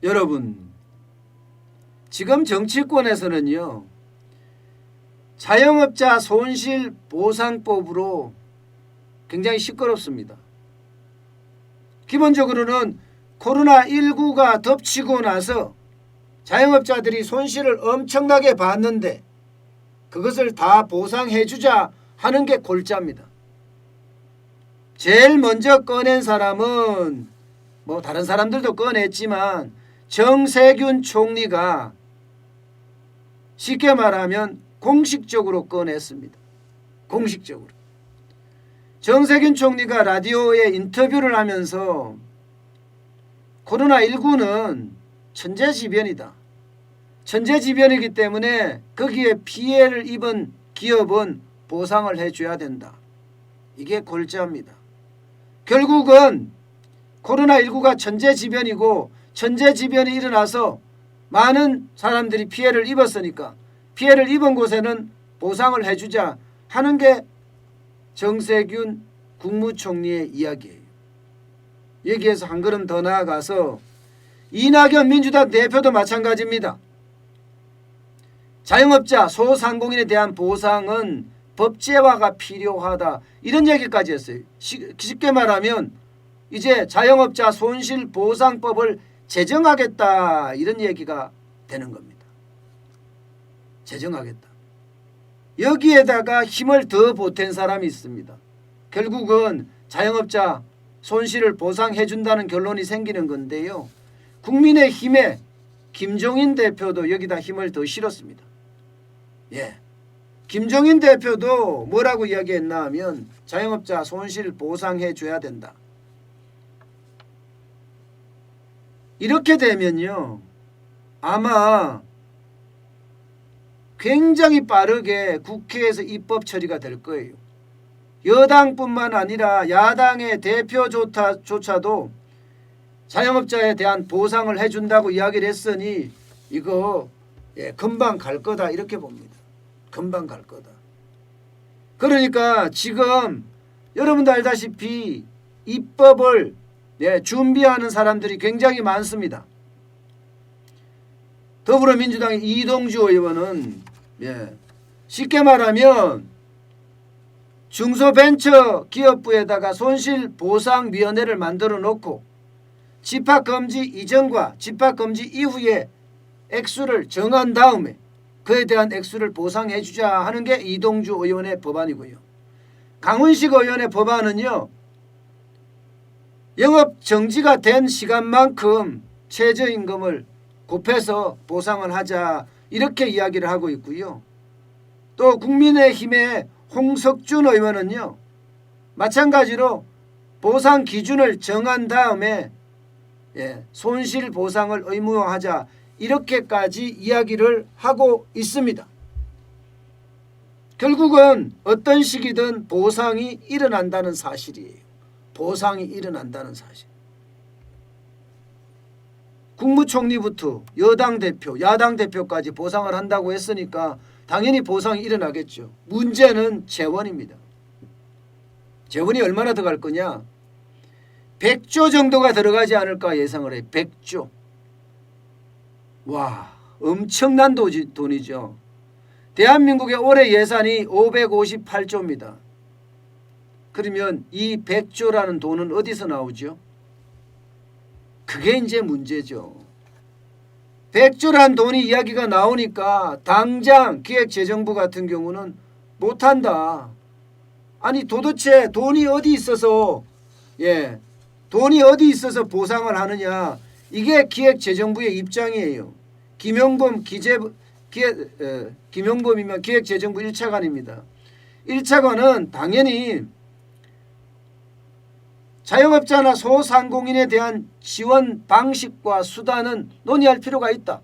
여러분, 지금 정치권에서는요, 자영업자 손실보상법으로 굉장히 시끄럽습니다. 기본적으로는 코로나19가 덮치고 나서 자영업자들이 손실을 엄청나게 봤는데 그것을 다 보상해주자 하는 게 골자입니다. 제일 먼저 꺼낸 사람은 뭐 다른 사람들도 꺼냈지만 정세균 총리가 쉽게 말하면 공식적으로 꺼냈습니다. 공식적으로. 정세균 총리가 라디오에 인터뷰를 하면서 코로나19는 천재지변이다. 천재지변이기 때문에 거기에 피해를 입은 기업은 보상을 해줘야 된다. 이게 골자입니다. 결국은 코로나19가 천재지변이고 천재지변이 일어나서 많은 사람들이 피해를 입었으니까 피해를 입은 곳에는 보상을 해주자 하는 게 정세균 국무총리의 이야기예요. 여기에서 한 걸음 더 나아가서 이낙연 민주당 대표도 마찬가지입니다. 자영업자 소상공인에 대한 보상은 법제화가 필요하다. 이런 얘기까지 했어요. 쉽게 말하면 이제 자영업자 손실보상법을 제정하겠다. 이런 얘기가 되는 겁니다. 제정하겠다. 여기에다가 힘을 더 보탠 사람이 있습니다. 결국은 자영업자 손실을 보상해 준다는 결론이 생기는 건데요. 국민의힘의 김종인 대표도 여기다 힘을 더 실었습니다. 예. 김종인 대표도 뭐라고 이야기했나 하면 자영업자 손실 보상해 줘야 된다. 이렇게 되면요, 아마 굉장히 빠르게 국회에서 입법 처리가 될 거예요. 여당뿐만 아니라 야당의 대표조차도 자영업자에 대한 보상을 해준다고 이야기를 했으니 이거 금방 갈 거다 이렇게 봅니다. 금방 갈 거다. 그러니까 지금 여러분도 알다시피 입법을 준비하는 사람들이 굉장히 많습니다. 더불어민주당의 이동주 의원은 쉽게 말하면 중소벤처기업부에다가 손실보상위원회를 만들어 놓고 집합금지 이전과 집합금지 이후에 액수를 정한 다음에 그에 대한 액수를 보상해 주자 하는 게 이동주 의원의 법안이고요. 강훈식 의원의 법안은요, 영업 정지가 된 시간만큼 최저임금을 곱해서 보상을 하자 이렇게 이야기를 하고 있고요. 또 국민의힘의 홍석준 의원은요, 마찬가지로 보상 기준을 정한 다음에 손실 보상을 의무화하자 이렇게까지 이야기를 하고 있습니다. 결국은 어떤 시기든 보상이 일어난다는 사실이에요. 보상이 일어난다는 사실. 국무총리부터 여당 대표, 야당 대표까지 보상을 한다고 했으니까 당연히 보상이 일어나겠죠. 문제는 재원입니다. 재원이 얼마나 들어갈 거냐? 100조 정도가 들어가지 않을까 예상을 해요. 100조. 와, 엄청난 돈이죠. 대한민국의 올해 예산이 558조입니다. 그러면 이 100조라는 돈은 어디서 나오죠? 그게 이제 문제죠. 100조라는 돈이 이야기가 나오니까 당장 기획재정부 같은 경우는 못한다. 아니 도대체 돈이 어디 있어서 돈이 어디 있어서 보상을 하느냐. 이게 기획재정부의 입장이에요. 김용범이면 기획재정부 1차관입니다. 1차관은 당연히 자영업자나 소상공인에 대한 지원 방식과 수단은 논의할 필요가 있다.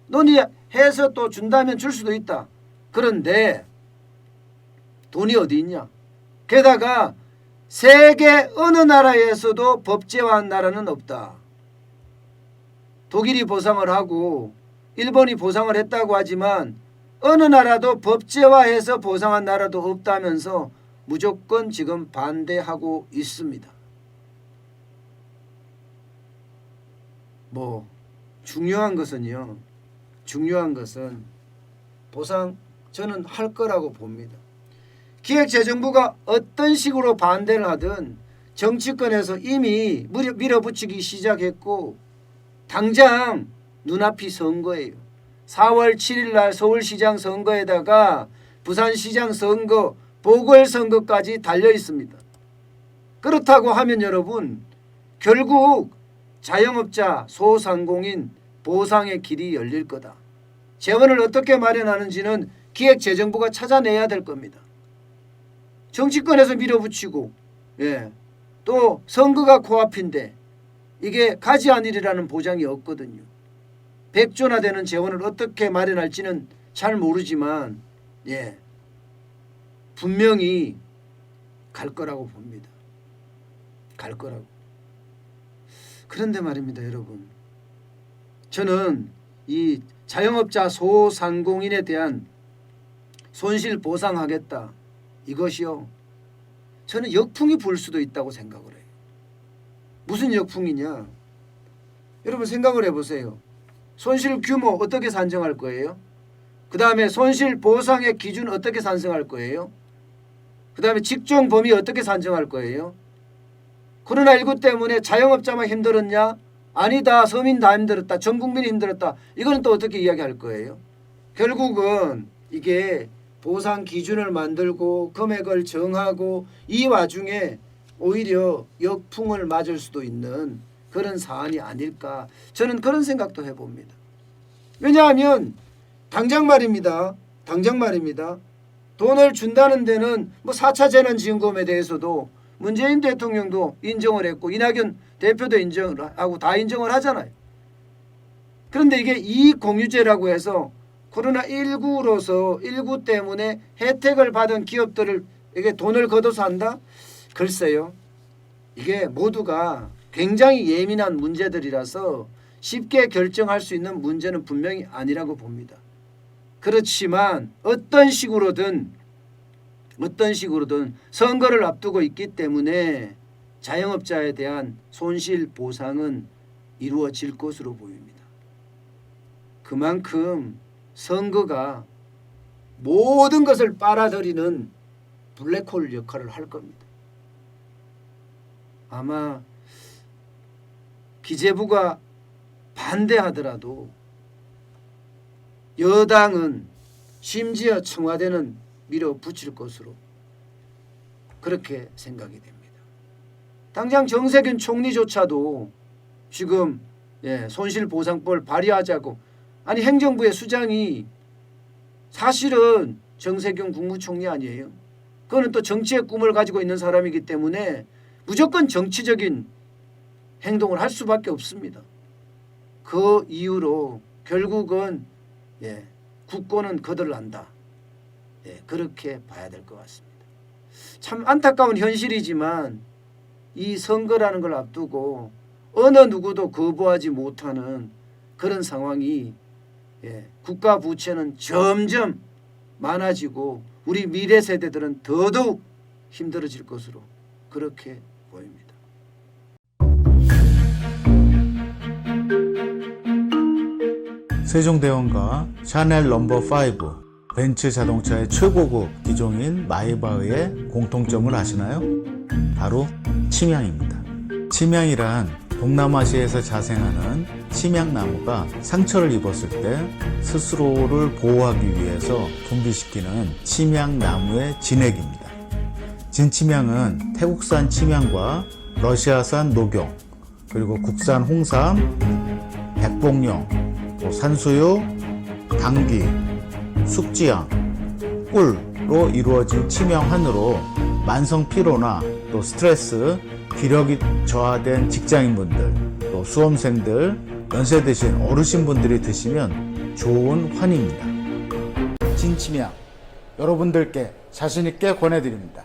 논의해서 또 준다면 줄 수도 있다. 그런데 돈이 어디 있냐. 게다가 세계 어느 나라에서도 법제화한 나라는 없다. 독일이 보상을 하고 일본이 보상을 했다고 하지만 어느 나라도 법제화해서 보상한 나라도 없다면서 무조건 지금 반대하고 있습니다. 중요한 것은요. 중요한 것은 보상 저는 할 거라고 봅니다. 기획재정부가 어떤 식으로 반대를 하든 정치권에서 이미 밀어붙이기 시작했고 당장 눈앞이 선거예요. 4월 7일 날 서울시장 선거에다가 부산시장 선거, 보궐선거까지 달려 있습니다. 그렇다고 하면 여러분 결국 자영업자, 소상공인 보상의 길이 열릴 거다. 재원을 어떻게 마련하는지는 기획재정부가 찾아내야 될 겁니다. 정치권에서 밀어붙이고 또 선거가 코앞인데 이게 가지 않으리라는 보장이 없거든요. 100조나 되는 재원을 어떻게 마련할지는 잘 모르지만 분명히 갈 거라고 봅니다. 갈 거라고. 그런데 말입니다, 여러분. 저는 이 자영업자 소상공인에 대한 손실 보상하겠다. 이것이요. 저는 역풍이 불 수도 있다고 생각을 해요. 무슨 역풍이냐. 여러분 생각을 해보세요. 손실 규모 어떻게 산정할 거예요? 그 다음에 손실 보상의 기준 어떻게 산정할 거예요? 그 다음에 직종 범위 어떻게 산정할 거예요? 코로나19 때문에 자영업자만 힘들었냐? 아니다. 서민 다 힘들었다. 전 국민이 힘들었다. 이거는 또 어떻게 이야기할 거예요? 결국은 이게 보상 기준을 만들고 금액을 정하고 이 와중에 오히려 역풍을 맞을 수도 있는 그런 사안이 아닐까. 저는 그런 생각도 해봅니다. 왜냐하면 당장 말입니다. 돈을 준다는 데는 4차 재난지원금에 대해서도 문재인 대통령도 인정을 했고 이낙연 대표도 인정을 하고 다 인정을 하잖아요. 그런데 이게 이익공유제라고 해서 코로나19로서 19 때문에 혜택을 받은 기업들을 이게 돈을 걷어서 한다? 글쎄요. 이게 모두가 굉장히 예민한 문제들이라서 쉽게 결정할 수 있는 문제는 분명히 아니라고 봅니다. 그렇지만 어떤 식으로든 선거를 앞두고 있기 때문에 자영업자에 대한 손실 보상은 이루어질 것으로 보입니다. 그만큼 선거가 모든 것을 빨아들이는 블랙홀 역할을 할 겁니다. 아마 기재부가 반대하더라도 여당은 심지어 청와대는 밀어붙일 것으로 그렇게 생각이 됩니다. 당장 정세균 총리조차도 지금 손실보상법을 발의하자고 아니 행정부의 수장이 사실은 정세균 국무총리 아니에요. 그거는 또 정치의 꿈을 가지고 있는 사람이기 때문에 무조건 정치적인 행동을 할 수밖에 없습니다. 그 이유로 결국은 국고는 거들난다. 그렇게 봐야 될 것 같습니다. 참 안타까운 현실이지만 이 선거라는 걸 앞두고 어느 누구도 거부하지 못하는 그런 상황이 국가 부채는 점점 많아지고 우리 미래 세대들은 더더욱 힘들어질 것으로 그렇게 보입니다. 세종대왕과 샤넬 넘버5, 벤츠 자동차의 최고급 기종인 마이바흐의 공통점을 아시나요? 바로 침향입니다. 침향이란 동남아시아에서 자생하는 침향나무가 상처를 입었을 때 스스로를 보호하기 위해서 분비시키는 침향나무의 진액입니다. 진침향은 태국산 침향과 러시아산 녹용, 그리고 국산 홍삼, 백봉령, 또 산수유, 당귀, 숙지향, 꿀로 이루어진 침향환으로 만성 피로나 또 스트레스, 기력이 저하된 직장인분들, 또 수험생들, 연세 드신 어르신분들이 드시면 좋은 환입니다. 진침향 여러분들께 자신있게 권해드립니다.